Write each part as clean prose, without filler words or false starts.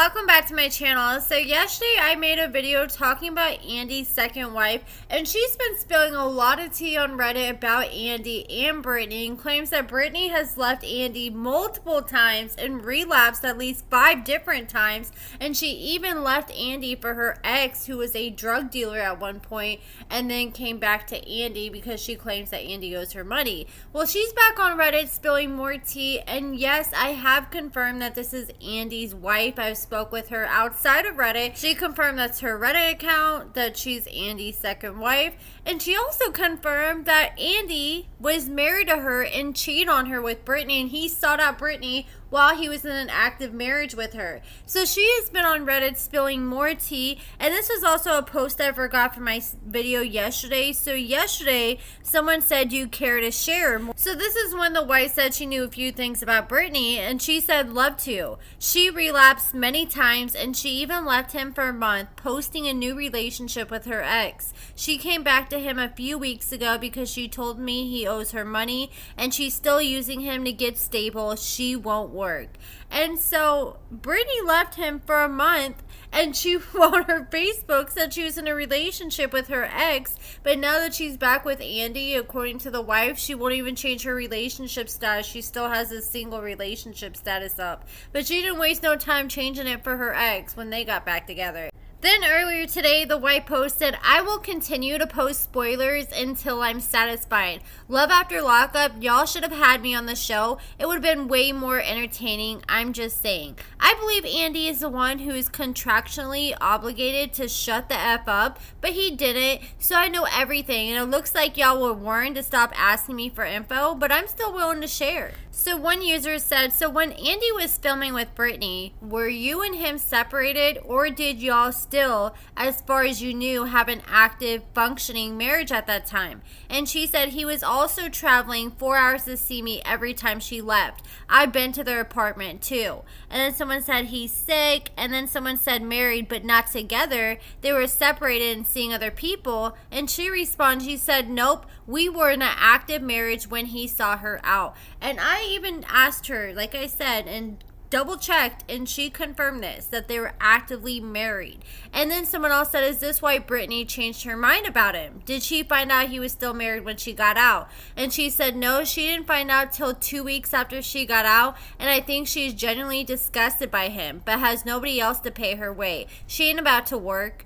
welcome back to my channel. So yesterday I made a video talking about Andy's second wife, and she's been spilling a lot of tea on Reddit about Andy and Brittney, and claims that Brittney has left Andy multiple times and relapsed at least 5 different times, and she even left Andy for her ex, who was a drug dealer at one point, and then came back to Andy because she claims that Andy owes her money. Well, she's back on Reddit spilling more tea, and yes, I have confirmed that this is Andy's wife. I've spoke with her outside of Reddit. She confirmed that's her Reddit account, that she's Andy's second wife, and she also confirmed that Andy was married to her and cheated on her with Brittney, and he sought out Brittney while he was in an active marriage with her. So she has been on Reddit spilling more tea, and this was also a post I forgot from my video yesterday. So yesterday, someone said, "Do you care to share?" So this is when the wife said she knew a few things about Brittney, and she said, "Love to." She relapsed many times, and she even left him for a month, posting a new relationship with her ex. She came back to him a few weeks ago because she told me he owes her money, and she's still using him to get stable. She won't work. And so Brittney left him for a month, and she on her Facebook said she was in a relationship with her ex, but now that she's back with Andy, according to the wife, she won't even change her relationship status. She still has a single relationship status up, but she didn't waste no time changing it for her ex when they got back together. Then earlier today, the wife posted, "I will continue to post spoilers until I'm satisfied. Love after Lockup, y'all should have had me on the show. It would have been way more entertaining. I'm just saying. I believe Andy is the one who is contractually obligated to shut the F up, but he didn't, so I know everything, and it looks like y'all were warned to stop asking me for info, but I'm still willing to share." So one user said, "So when Andy was filming with Brittney, were you and him separated, or did y'all still, as far as you knew, have an active, functioning marriage at that time?" And she said, "He was also traveling 4 hours to see me every time she left. I've been to their apartment too." And then someone said, "He's sick." And then someone said, "Married but not together. They were separated and seeing other people." And she responded, she said, "Nope, we were in an active marriage when he saw her out." And I even asked her, like I said, and double checked, and she confirmed this, that they were actively married. And then someone else said, "Is this why Brittney changed her mind about him? Did she find out he was still married when she got out?" And she said, "No, she didn't find out till 2 weeks after she got out, and I think she's genuinely disgusted by him, but has nobody else to pay her way. She ain't about to work."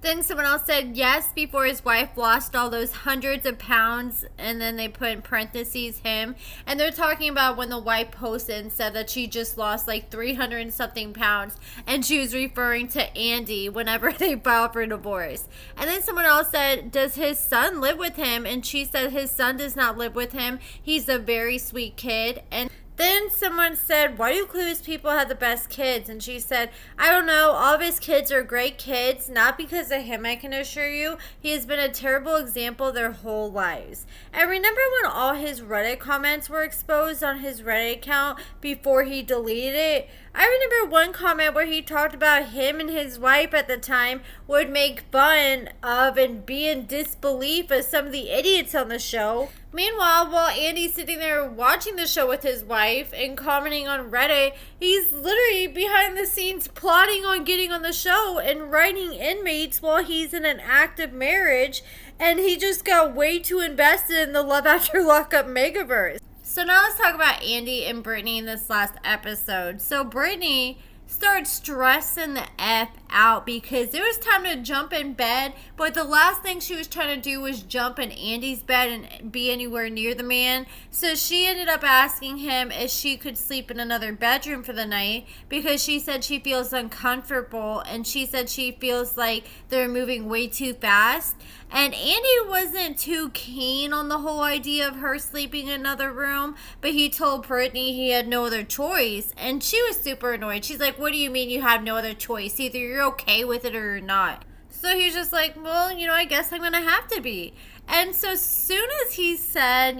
Then someone else said, "Yes, before his wife lost all those hundreds of pounds," and then they put in parentheses him. And they're talking about when the wife posted and said that she just lost like 300 and something pounds, and she was referring to Andy whenever they filed for divorce. And then someone else said, "Does his son live with him?" And she said his son does not live with him. He's a very sweet kid. And then someone said, "Why do clueless people have the best kids?" And she said, "I don't know. All of his kids are great kids. Not because of him, I can assure you. He has been a terrible example their whole lives." And remember when all his Reddit comments were exposed on his Reddit account before he deleted it? I remember one comment where he talked about him and his wife at the time would make fun of and be in disbelief of some of the idiots on the show. Meanwhile, while Andy's sitting there watching the show with his wife and commenting on Reddit, he's literally behind the scenes plotting on getting on the show and writing inmates while he's in an active marriage, and he just got way too invested in the Love After Lockup megaverse. So now let's talk about Andy and Brittney in this last episode. So Brittney started stressing the F out because it was time to jump in bed, but the last thing she was trying to do was jump in Andy's bed and be anywhere near the man. So she ended up asking him if she could sleep in another bedroom for the night because she said she feels uncomfortable, and she said she feels like they're moving way too fast. And Andy wasn't too keen on the whole idea of her sleeping in another room, but he told Brittney he had no other choice, and she was super annoyed. She's like, "What do you mean you have no other choice? Either you're okay with it or you're not." So he's just like, "Well, I guess I'm gonna have to be." And so soon as he said,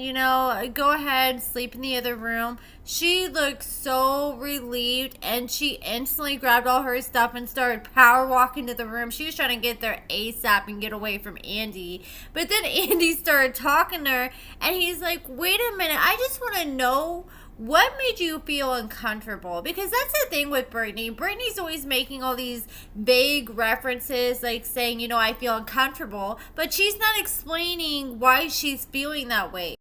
"Go ahead, sleep in the other room," she looked so relieved, and she instantly grabbed all her stuff and started power walking to the room. She was trying to get there ASAP and get away from Andy. But then Andy started talking to her, and he's like, "Wait a minute, I just want to know what made you feel uncomfortable? Because that's the thing with Brittney. Brittney's always making all these vague references, like saying, you know, I feel uncomfortable, but she's not explaining why she's feeling that way.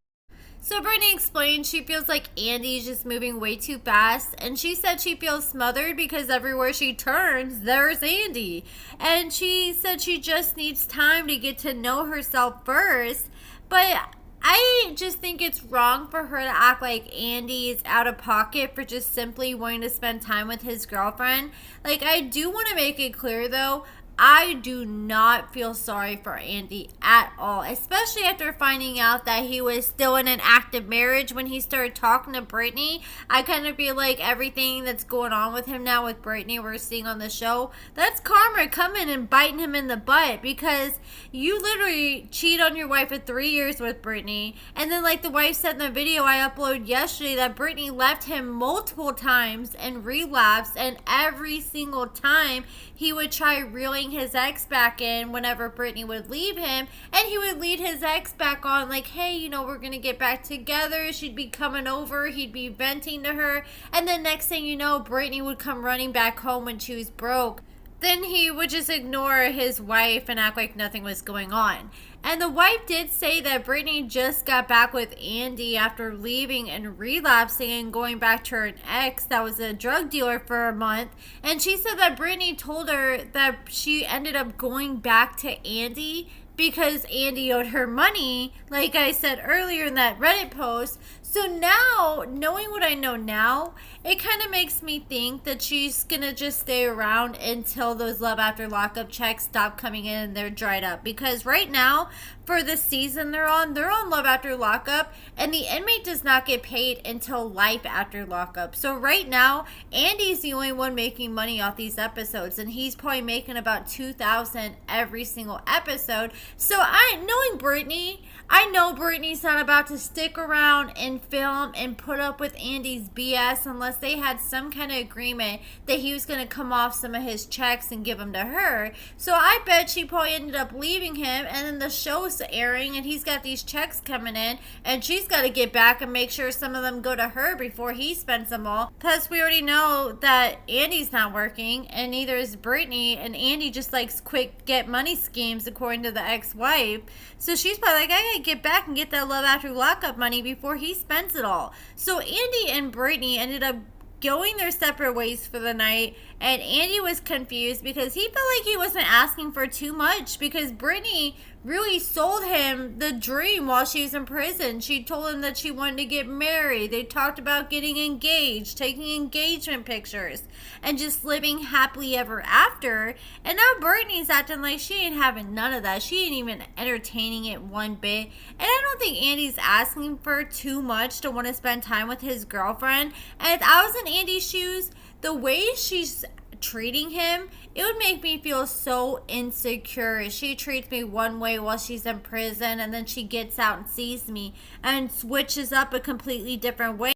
So Brittney explained she feels like Andy's just moving way too fast, and she said she feels smothered because everywhere she turns, there's Andy. And she said she just needs time to get to know herself first, but I just think it's wrong for her to act like Andy is out of pocket for just simply wanting to spend time with his girlfriend. Like, I do want to make it clear, though, I do not feel sorry for Andy at all, especially after finding out that he was still in an active marriage when he started talking to Brittney. I kind of feel like everything that's going on with him now with Brittney we're seeing on the show, that's karma coming and biting him in the butt, because you literally cheat on your wife for 3 years with Brittney, and then like the wife said in the video I uploaded yesterday that Brittney left him multiple times and relapsed, and every single time he would try reeling his ex back in whenever Brittney would leave him, and he would lead his ex back on like, hey, you know, we're gonna get back together. She'd be coming over, he'd be venting to her, and then next thing you know, Brittney would come running back home when she was broke. Then he would just ignore his wife and act like nothing was going on. And the wife did say that Brittney just got back with Andy after leaving and relapsing and going back to her ex that was a drug dealer for a month. And she said that Brittney told her that she ended up going back to Andy because Andy owed her money, like I said earlier in that Reddit post. So now, knowing what I know now, it kind of makes me think that she's going to just stay around until those Love After Lockup checks stop coming in and they're dried up. Because right now, for the season they're on Love After Lockup, and the inmate does not get paid until Life After Lockup. So right now, Andy's the only one making money off these episodes, and he's probably making about $2,000 every single episode. So knowing Brittney, I know Brittney's not about to stick around and film and put up with Andy's BS unless they had some kind of agreement that he was going to come off some of his checks and give them to her. So I bet she probably ended up leaving him, and then the show's airing and he's got these checks coming in, and she's got to get back and make sure some of them go to her before he spends them all. Plus, we already know that Andy's not working, and neither is Brittney, and Andy just likes quick get money schemes according to the ex-wife. So she's probably like, I gotta get back and get that Love After Lockup money before he spends it all. So Andy and Brittney ended up going their separate ways for the night, and Andy was confused because he felt like he wasn't asking for too much, because Brittney really sold him the dream while she was in prison. She told him that she wanted to get married. They talked about getting engaged, taking engagement pictures, and just living happily ever after. And now Brittney's acting like she ain't having none of that. She ain't even entertaining it one bit. And I don't think Andy's asking for too much to want to spend time with his girlfriend. And if I was in Andy's shoes, the way she's treating him, it would make me feel so insecure. She treats me one way while she's in prison, and then she gets out and sees me and switches up a completely different way.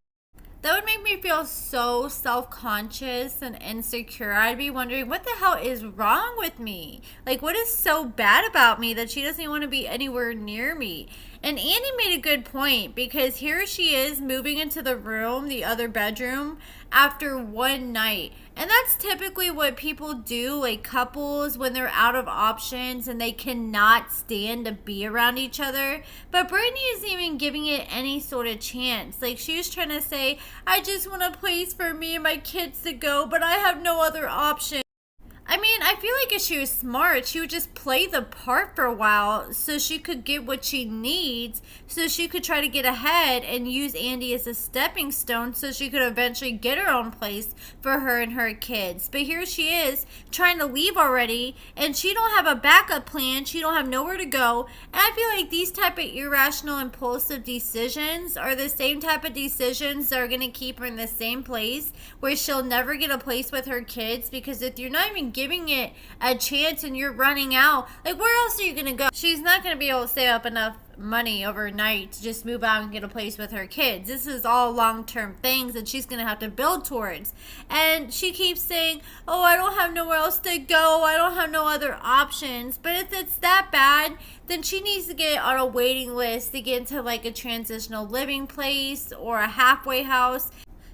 That would make me feel so self-conscious and insecure. I'd be wondering, what the hell is wrong with me? Like, what is so bad about me that she doesn't want to be anywhere near me? And Andy made a good point, because here she is moving into the room, the other bedroom, after one night. And that's typically what people do, like couples, when they're out of options and they cannot stand to be around each other. But Brittney isn't even giving it any sort of chance. Like, she was trying to say, I just want a place for me and my kids to go, but I have no other option. I mean, I feel like if she was smart, she would just play the part for a while so she could get what she needs, so she could try to get ahead and use Andy as a stepping stone so she could eventually get her own place for her and her kids. But here she is trying to leave already, and she don't have a backup plan. She don't have nowhere to go. And I feel like these type of irrational, impulsive decisions are the same type of decisions that are going to keep her in the same place where she'll never get a place with her kids, because if you're not even giving it a chance and you're running out, like, where else are you gonna go? She's not gonna be able to save up enough money overnight to just move out and get a place with her kids. This is all long-term things that she's gonna have to build towards. And she keeps saying, oh, I don't have nowhere else to go, I don't have no other options. But if it's that bad, then she needs to get on a waiting list to get into like a transitional living place or a halfway house.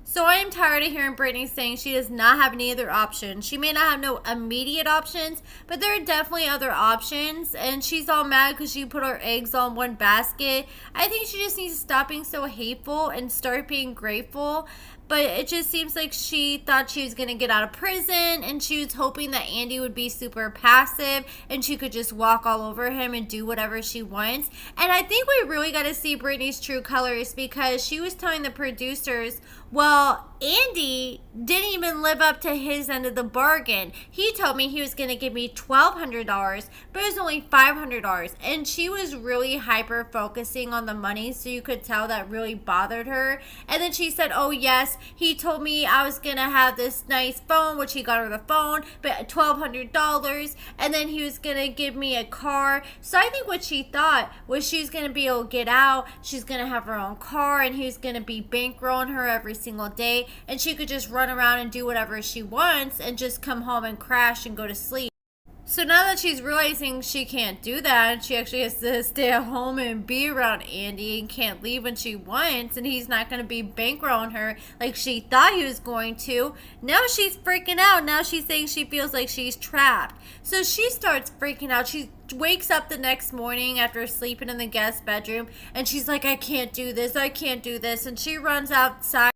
So I am tired of hearing Brittney saying she does not have any other options. She may not have no immediate options, but there are definitely other options. And she's all mad because she put her eggs all in one basket. I think she just needs to stop being so hateful and start being grateful. But it just seems like she thought she was going to get out of prison, and she was hoping that Andy would be super passive and she could just walk all over him and do whatever she wants. And I think we really got to see Brittney's true colors, because she was telling the producers, well, Andy didn't even live up to his end of the bargain. He told me he was going to give me $1,200, but it was only $500. And she was really hyper focusing on the money, so you could tell that really bothered her. And then she said, oh yes, he told me I was going to have this nice phone, which he got her the phone, but $1,200. And then he was going to give me a car. So I think what she thought was she was going to be able to get out, she's going to have her own car, and he was going to be bankrolling her every single day, and she could just run around and do whatever she wants and just come home and crash and go to sleep. So now that she's realizing she can't do that, and she actually has to stay at home and be around Andy and can't leave when she wants, and he's not going to be bankrolling her like she thought he was going to, now she's freaking out. Now she's saying she feels like she's trapped. So she starts freaking out. She wakes up the next morning after sleeping in the guest bedroom, and she's like, I can't do this, I can't do this. And she runs outside.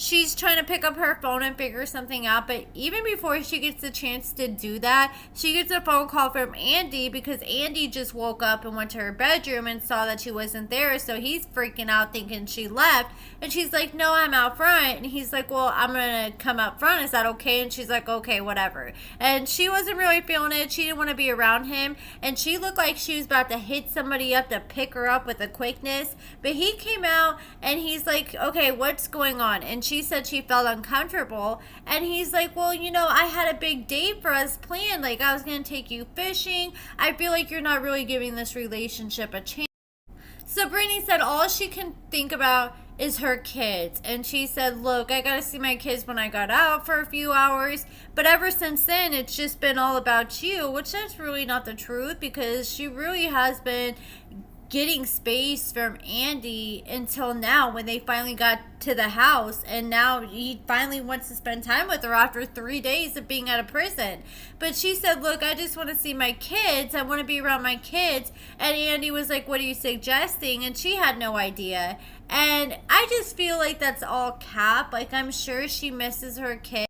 She's trying to pick up her phone and figure something out, but even before she gets the chance to do that, she gets a phone call from Andy, because Andy just woke up and went to her bedroom and saw that she wasn't there, so he's freaking out thinking she left. And she's like, no, I'm out front. And he's like, well, I'm gonna come out front, is that okay? And she's like, okay, whatever. And she wasn't really feeling it. She didn't want to be around him, and she looked like she was about to hit somebody up to pick her up with a quickness. But he came out and he's like, okay, what's going on? And she said she felt uncomfortable, and he's like, well, you know, I had a big date for us planned, like I was gonna take you fishing. I feel like you're not really giving this relationship a chance. So Brittney said all she can think about is her kids, and she said, look, I gotta see my kids when I got out for a few hours, but ever since then it's just been all about you, which that's really not the truth, because she really has been getting space from Andy until now, when they finally got to the house, and now he finally wants to spend time with her after 3 days of being out of prison. But she said, look, I just want to see my kids, I want to be around my kids. And Andy was like, what are you suggesting? And she had no idea. And I just feel like that's all cap. Like, I'm sure she misses her kids,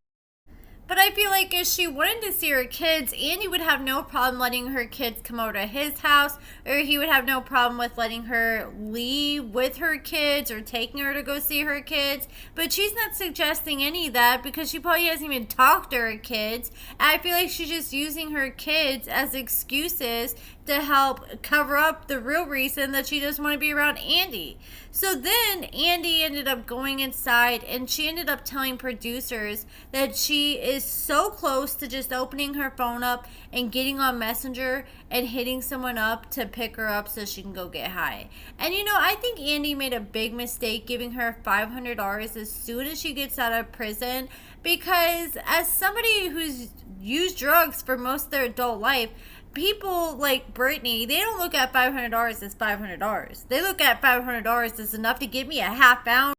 but I feel like if she wanted to see her kids, Andy would have no problem letting her kids come over to his house, or he would have no problem with letting her leave with her kids or taking her to go see her kids. But she's not suggesting any of that, because she probably hasn't even talked to her kids. I feel like she's just using her kids as excuses to help cover up the real reason that she doesn't want to be around Andy. So then Andy ended up going inside, and she ended up telling producers that she is so close to just opening her phone up and getting on Messenger and hitting someone up to pick her up so she can go get high. And you know, I think Andy made a big mistake giving her $500 as soon as she gets out of prison, because as somebody who's used drugs for most of their adult life, people like Brittney, they don't look at $500 as $500. They look at $500 as enough to give me a half ounce.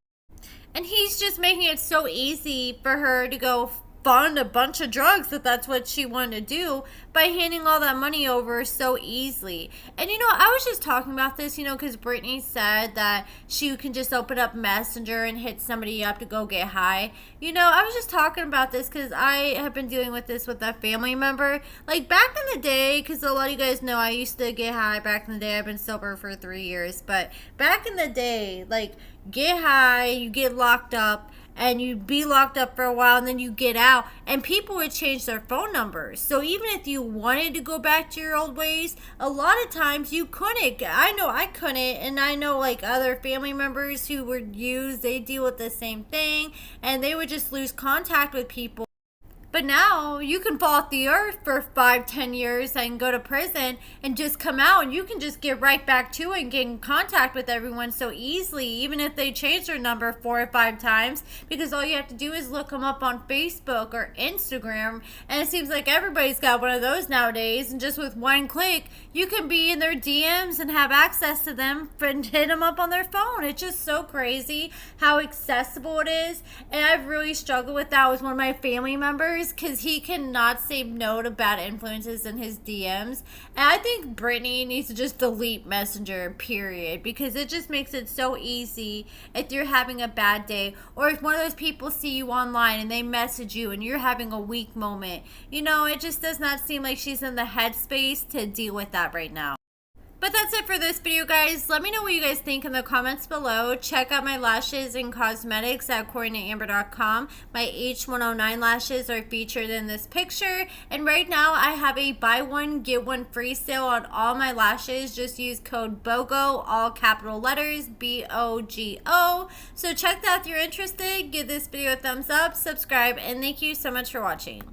And he's just making it so easy for her to go fund a bunch of drugs if that's what she wanted to do, by handing all that money over so easily. And you know, I was just talking about this, you know, because Brittney said that she can just open up Messenger and hit somebody up to go get high. You know, I was just talking about this because I have been dealing with this with a family member. Like back in the day, because a lot of you guys know I used to get high back in the day. I've been sober for 3 years, but back in the day, like, get high, you get locked up, and you'd be locked up for a while, and then you get out, and people would change their phone numbers. So even if you wanted to go back to your old ways, a lot of times you couldn't. I know I couldn't, and I know like other family members who were used, they deal with the same thing, and they would just lose contact with people. But now you can fall off the earth for 5-10 years and go to prison and just come out, and you can just get right back to it and get in contact with everyone so easily, even if they change their number 4 or 5 times, because all you have to do is look them up on Facebook or Instagram, and it seems like everybody's got one of those nowadays, and just with one click you can be in their DMs and have access to them and hit them up on their phone. It's just so crazy how accessible it is, and I've really struggled with that with one of my family members, because he cannot say no to bad influences in his DMs. And I think Brittney needs to just delete Messenger, period, because it just makes it so easy if you're having a bad day, or if one of those people see you online and they message you and you're having a weak moment. You know, it just does not seem like she's in the headspace to deal with that right now. But that's it for this video, guys. Let me know what you guys think in the comments below. Check out my lashes and cosmetics at AccordingtoAmber.com. My H109 lashes are featured in this picture. And right now, I have a buy one, get one free sale on all my lashes. Just use code BOGO, all capital letters, BOGO. So check that if you're interested. Give this video a thumbs up, subscribe, and thank you so much for watching.